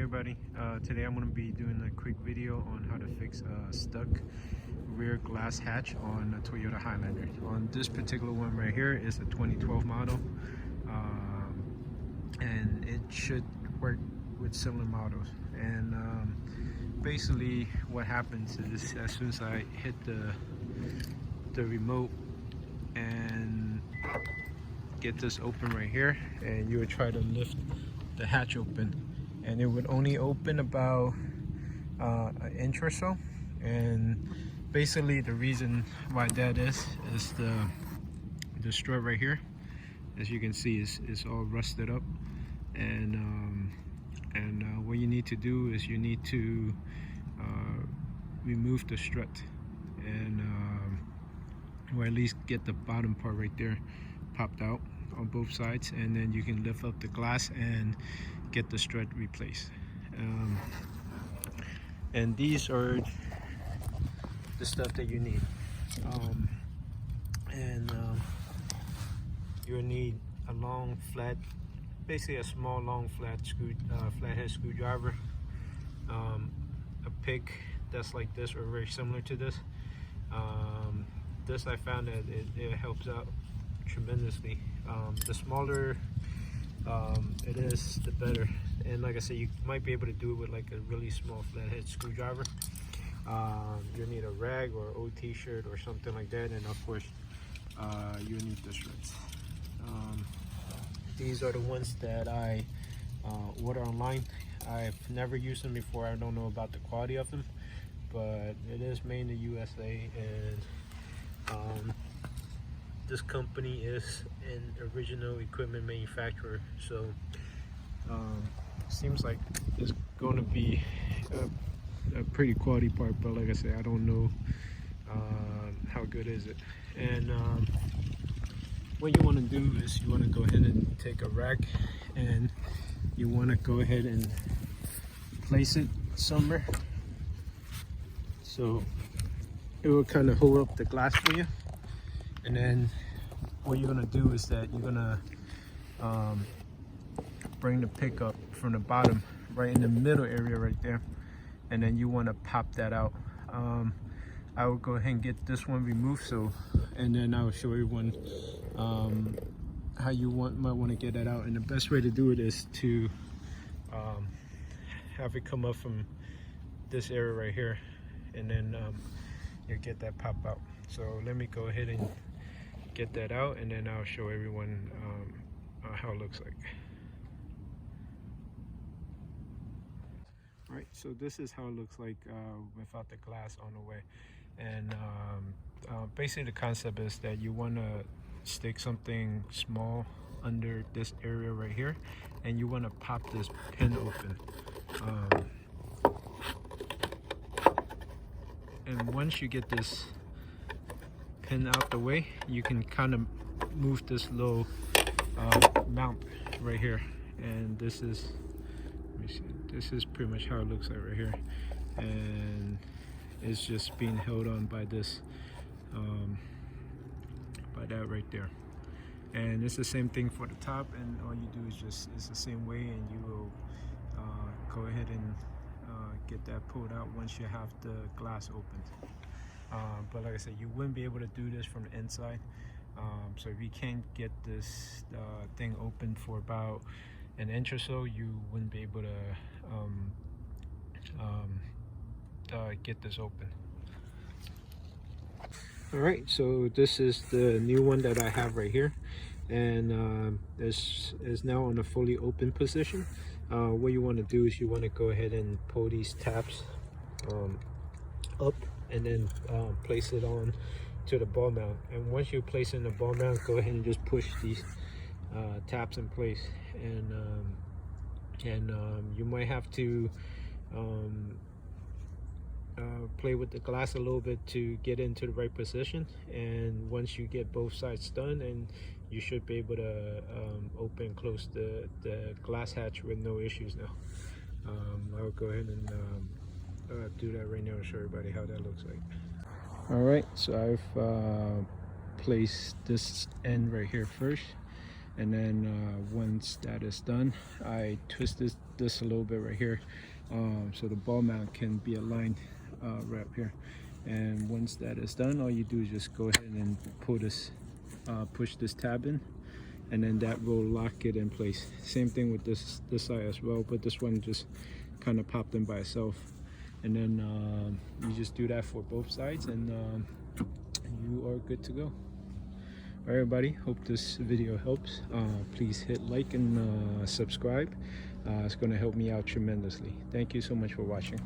everybody, today I'm going to be doing a quick video on how to fix a stuck rear glass hatch on a Toyota Highlander. On this particular one right here is a 2012 model, and it should work with similar models. And basically what happens is, as soon as I hit the remote and get this open right here, and you would try to lift the hatch open, and it would only open about an inch or so. And basically the reason why that is the strut right here, as you can see, is all rusted up. And what you need to do is you need to remove the strut, and or at least get the bottom part right there popped out on both sides, and then you can lift up the glass and get the strut replaced. And these are the stuff that you need. You'll need a long flat, basically a small long flathead screwdriver, a pick that's like this or very similar to this. This, I found that it helps out tremendously. The smaller it is, the better. And like I said, you might be able to do it with like a really small flathead screwdriver. You'll need a rag or old t-shirt or something like that, and of course you'll need the struts. These are the ones that I order online. I've never used them before. I don't know about the quality of them, but it is made in the USA, and this company is an original equipment manufacturer, so seems like it's going to be a pretty quality part. But like I said, I don't know how good is it. And what you want to do is you want to go ahead and take a rack, and you want to go ahead and place it somewhere so it will kind of hold up the glass for you. And then what you're gonna do is that you're gonna bring the pickup from the bottom right in the middle area right there, and then you want to pop that out. I will go ahead and get this one removed, and then I will show everyone how you might want to get that out. And the best way to do it is to have it come up from this area right here, and then you'll get that pop out. So let me go ahead and get that out, and then I'll show everyone how it looks like. All right, so this is how it looks like without the glass on the way. And basically the concept is that you want to stick something small under this area right here, and you want to pop this pin open. And once you get this pin out the way, you can kind of move this little mount right here, and this is, let me see, this is pretty much how it looks like right here, and it's just being held on by this by that right there. And it's the same thing for the top, and all you do is just, it's the same way, and you will go ahead and get that pulled out once you have the glass opened. But like I said, you wouldn't be able to do this from the inside. So if you can't get this thing open for about an inch or so, you wouldn't be able to get this open. All right, so this is the new one that I have right here, and this is now on a fully open position. What you want to do is you want to go ahead and pull these tabs up, and then place it on to the ball mount. And once you place it in the ball mount, go ahead and just push these tabs in place. And you might have to play with the glass a little bit to get into the right position. And once you get both sides done, and you should be able to open and close the glass hatch with no issues now. I'll go ahead and do that right now and show everybody how that looks like. All right, so I've placed this end right here first, And then once that is done, I twist this a little bit right here, so the ball mount can be aligned right up here. And once that is done, all you do is just go ahead and pull this, push this tab in, and then that will lock it in place. Same thing with this side as well, but this one just kind of popped in by itself. And then you just do that for both sides, and you are good to go. All right, everybody, hope this video helps. Please hit like and subscribe. It's going to help me out tremendously. Thank you so much for watching.